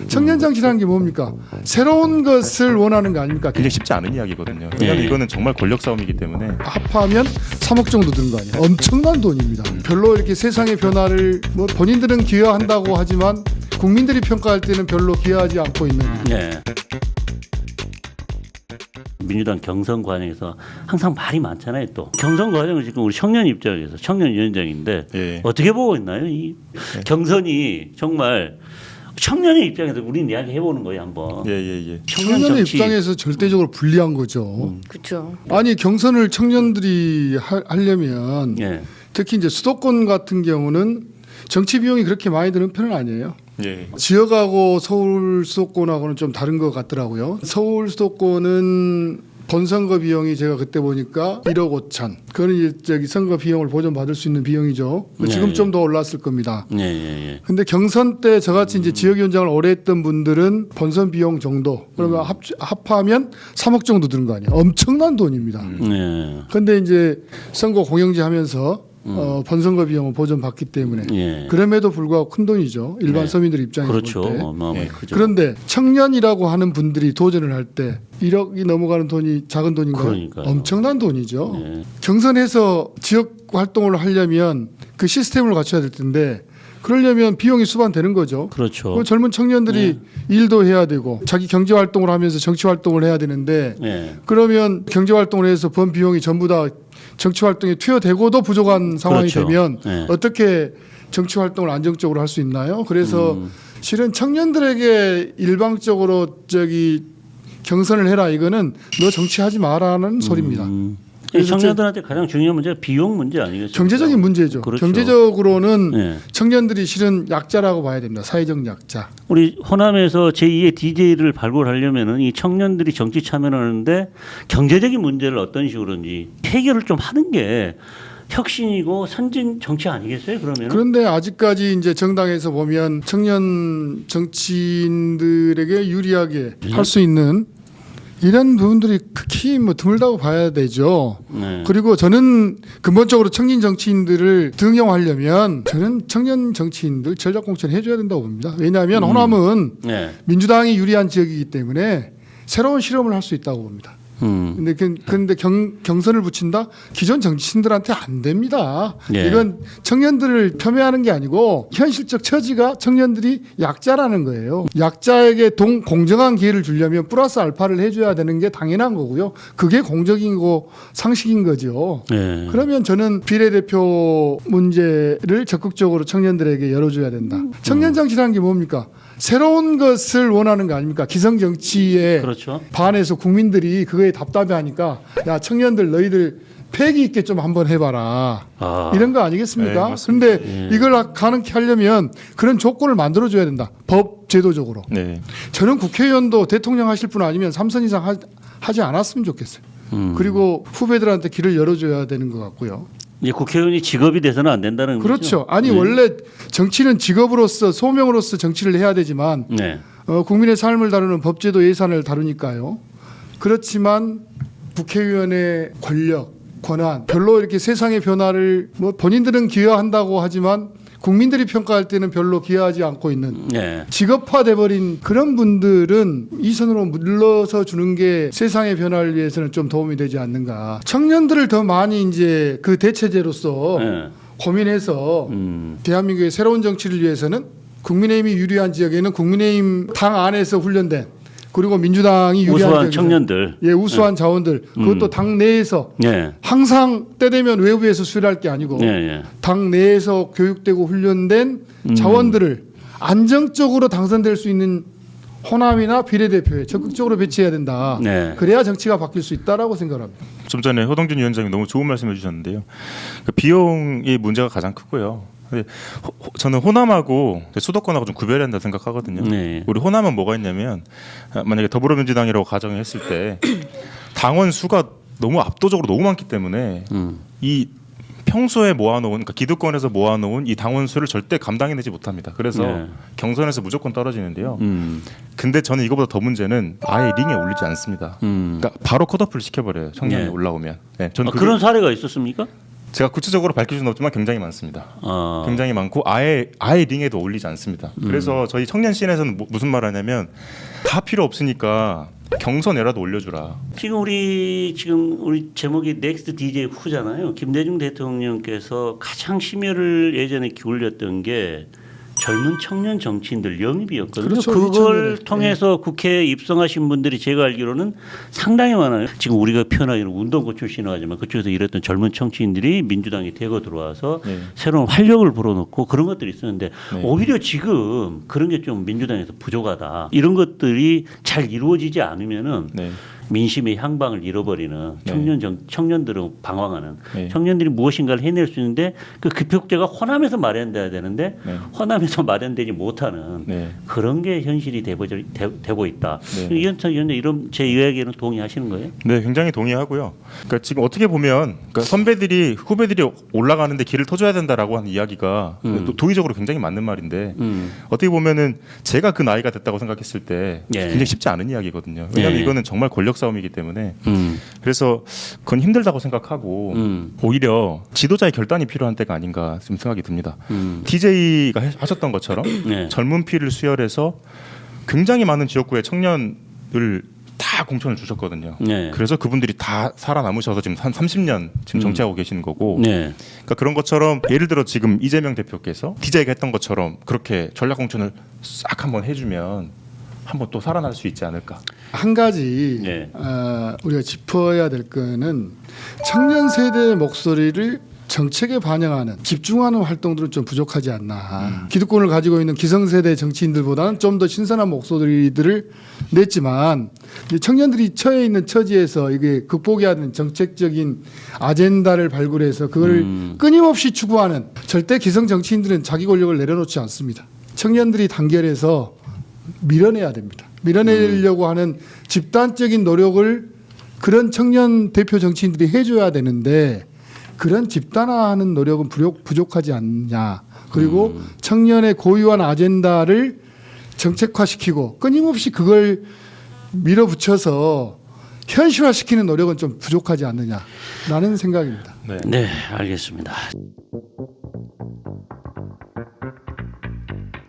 청년 정치라는 게 뭡니까? 새로운 것을 원하는 거 아닙니까? 굉장히 쉽지 않은 이야기거든요. 왜냐하면 이거는 정말 권력 싸움이기 때문에 합하면 3억 정도 드는 거 아니에요? 엄청난 돈입니다. 별로 이렇게 세상의 변화를 뭐 본인들은 기여한다고 하지만 국민들이 평가할 때는 별로 기여하지 않고 있는. 네. 민주당 경선 과정에서 항상 말이 많잖아요. 또 경선 과정은 지금 우리 청년 입장에서 청년위원장인데 예. 어떻게 보고 있나요? 이 경선이 정말 청년의 입장에서 우리는 이야기 해보는 거예요 한번. 예. 청년의 정치. 입장에서 절대적으로 불리한 거죠. 그렇죠. 아니 경선을 청년들이 하려면 예. 특히 이제 수도권 같은 경우는 정치 비용이 그렇게 많이 드는 편은 아니에요. 예. 지역하고 서울 수도권하고는 좀 다른 것 같더라고요. 서울 수도권은 본선거 비용이 제가 그때 보니까 1억 5천. 그건 이제 저기 선거 비용을 보전받을 수 있는 비용이죠. 지금 네. 좀 더 올랐을 겁니다. 예. 근데 경선 때 저같이 이제 지역위원장을 오래 했던 분들은 본선 비용 정도 그러면 합하면 3억 정도 드는 거 아니에요. 엄청난 돈입니다. 예. 근데 이제 선거 공영제 하면서 본선거 비용은 보전받기 때문에 예. 그럼에도 불구하고 큰 돈이죠. 일반 네. 서민들 입장에서 그렇죠. 볼 때. 어마어마히 예. 크죠. 그런데 청년이라고 하는 분들이 도전을 할 때 1억이 넘어가는 돈이 작은 돈인가요? 그러니까요. 엄청난 돈이죠. 예. 경선에서 지역 활동을 하려면 그 시스템을 갖춰야 될 텐데 그러려면 비용이 수반되는 거죠. 그렇죠. 그 젊은 청년들이 일도 해야 되고 자기 경제 활동을 하면서 정치 활동을 해야 되는데 예. 그러면 경제 활동을 해서 번 비용이 전부 다 정치 활동에 투여되고도 부족한 상황이 그렇죠. 되면 네. 어떻게 정치 활동을 안정적으로 할 수 있나요? 그래서 실은 청년들에게 일방적으로 저기 경선을 해라 이거는 너 정치하지 마라는 소리입니다. 그래서 청년들한테 가장 중요한 문제가 비용 문제 아니겠습니까? 경제적인 문제죠. 그렇죠. 경제적으로는 예. 청년들이 실은 약자라고 봐야 됩니다. 사회적 약자. 우리 호남에서 제2의 DJ를 발굴하려면은 이 청년들이 정치 참여하는데 경제적인 문제를 어떤 식으로인지 해결을 좀 하는 게 혁신이고 선진 정치 아니겠어요? 그러면 그런데 아직까지 이제 정당에서 보면 청년 정치인들에게 유리하게 할 수 있는 이런 부분들이 극히 뭐 드물다고 봐야 되죠. 네. 그리고 저는 근본적으로 청년 정치인들을 등용하려면 저는 청년 정치인들 전략 공천 해줘야 된다고 봅니다. 왜냐하면 호남은 네. 민주당이 유리한 지역이기 때문에 새로운 실험을 할 수 있다고 봅니다. 근데 경선을 붙인다? 기존 정치인들한테 안 됩니다. 예. 이건 청년들을 폄훼하는 게 아니고 현실적 처지가 청년들이 약자라는 거예요. 약자에게 공정한 기회를 주려면 플러스 알파를 해줘야 되는 게 당연한 거고요. 그게 공적이고 상식인 거죠. 네. 그러면 저는 비례대표 문제를 적극적으로 청년들에게 열어줘야 된다. 청년 정치라는 게 뭡니까? 새로운 것을 원하는 거 아닙니까? 기성 정치에 그렇죠. 반해서 국민들이 그거에 답답해하니까 야 청년들 너희들 패기 있게 좀 한번 해봐라 이런 거 네, 아니겠습니까? 맞습니다. 그런데 이걸 가능케 하려면 그런 조건을 만들어줘야 된다. 법 제도적으로. 네. 저는 국회의원도 대통령 하실 분 아니면 3선 이상 하지 않았으면 좋겠어요. 그리고 후배들한테 길을 열어줘야 되는 것 같고요. 이제 국회의원이 직업이 돼서는 안 된다는 그렇죠. 거죠. 아니 원래 정치는 직업으로서 소명으로서 정치를 해야 되지만 네. 국민의 삶을 다루는 법제도 예산을 다루니까요. 그렇지만 국회의원의 권력, 권한 별로 이렇게 세상의 변화를 뭐 본인들은 기여한다고 하지만 국민들이 평가할 때는 별로 기여하지 않고 있는 네. 직업화돼 버린 그런 분들은 이 선으로 물러서 주는 게 세상의 변화를 위해서는 좀 도움이 되지 않는가. 청년들을 더 많이 이제 그 대체제로서 네. 고민해서 대한민국의 새로운 정치를 위해서는 국민의힘이 유리한 지역에는 국민의힘 당 안에서 훈련된 그리고 민주당이 유리한 우수한 지역에서 청년들. 예, 우수한 자원들 그것도 당 내에서 네. 항상 때 되면 외부에서 수혈할 게 아니고 네. 당 내에서 교육되고 훈련된 자원들을 안정적으로 당선될 수 있는 호남이나 비례대표에 적극적으로 배치해야 된다. 네. 그래야 정치가 바뀔 수 있다라고 생각합니다. 좀 전에 허동준 위원장이 너무 좋은 말씀해 주셨는데요. 그 비용의 문제가 가장 크고요. 근데 저는 호남하고 수도권하고 좀 구별해야 한다 생각하거든요. 네. 우리 호남은 뭐가 있냐면 만약에 더불어민주당이라고 가정했을 때 당원 수가 너무 압도적으로 너무 많기 때문에 이 평소에 모아놓은 그러니까 기득권에서 모아놓은 이 당원 수를 절대 감당해내지 못합니다. 그래서 네. 경선에서 무조건 떨어지는데요. 근데 저는 이거보다 더 문제는 아예 링에 올리지 않습니다. 그러니까 바로 컷오프를 시켜버려요. 청년이 네. 올라오면. 네, 저는 그런 사례가 있었습니까? 제가 구체적으로 밝힐 수는 없지만 굉장히 많습니다. 굉장히 많고 아예 링에도 올리지 않습니다. 그래서 저희 청년씬에서는 무슨 말 하냐면 다 필요 없으니까 경선에라도 올려주라. 지금 우리 제목이 넥스트 DJ 후잖아요. 김대중 대통령께서 가장 심혈을 예전에 기울였던 게 젊은 청년 정치인들 영입이었거든요. 그렇죠. 그걸 2000년에. 통해서 국회에 입성하신 분들이 제가 알기로는 상당히 많아요. 지금 우리가 표현하기는 운동고 출신이라고 하지만 그쪽에서 일했던 젊은 정치인들이 민주당에 대거 들어와서 네. 새로운 활력을 불어넣고 그런 것들이 있었는데 네. 오히려 지금 그런 게 좀 민주당에서 부족하다. 이런 것들이 잘 이루어지지 않으면은 네. 민심의 향방을 잃어버리는 네. 청년들은 방황하는 네. 청년들이 무엇인가를 해낼 수 있는데 그 기폭제가 호남에서 마련돼야 되는데 네. 호남에서 마련되지 못하는 네. 그런 게 현실이 되고 있다. 네. 이현찬 위원장 이런 제 이야기는 동의하시는 거예요? 네, 굉장히 동의하고요. 그러니까 지금 어떻게 보면 그러니까 선배들이 후배들이 올라가는데 길을 터줘야 된다라고 하는 이야기가 도의적으로 굉장히 맞는 말인데 어떻게 보면은 제가 그 나이가 됐다고 생각했을 때 예. 굉장히 쉽지 않은 이야기거든요. 왜냐하면 예. 이거는 정말 권력 싸움이기 때문에 그래서 그건 힘들다고 생각하고 오히려 지도자의 결단이 필요한 때가 아닌가 좀 생각이 듭니다. DJ가 하셨던 것처럼 네. 젊은 피를 수혈해서 굉장히 많은 지역구의 청년을 다 공천을 주셨거든요. 네. 그래서 그분들이 다 살아남으셔서 지금 한 30년 지금 정치하고 계시는 거고 네. 그러니까 그런 것처럼 예를 들어 지금 이재명 대표께서 DJ가 했던 것처럼 그렇게 전략 공천을 싹 한번 해주면 한번 또 살아날 수 있지 않을까. 한 가지 네. 우리가 짚어야 될 거는 청년 세대의 목소리를 정책에 반영하는 집중하는 활동들은 좀 부족하지 않나. 기득권을 가지고 있는 기성세대 정치인들보다는 좀 더 신선한 목소리들을 냈지만 이제 청년들이 처해 있는 처지에서 이게 극복해야 하는 정책적인 아젠다를 발굴해서 그걸 끊임없이 추구하는 절대 기성 정치인들은 자기 권력을 내려놓지 않습니다. 청년들이 단결해서 밀어내야 됩니다. 밀어내려고 하는 집단적인 노력을 그런 청년 대표 정치인들이 해줘야 되는데 그런 집단화하는 노력은 부족하지 않냐. 그리고 청년의 고유한 아젠다를 정책화시키고 끊임없이 그걸 밀어붙여서 현실화시키는 노력은 좀 부족하지 않느냐라는 생각입니다. 네. 네, 알겠습니다.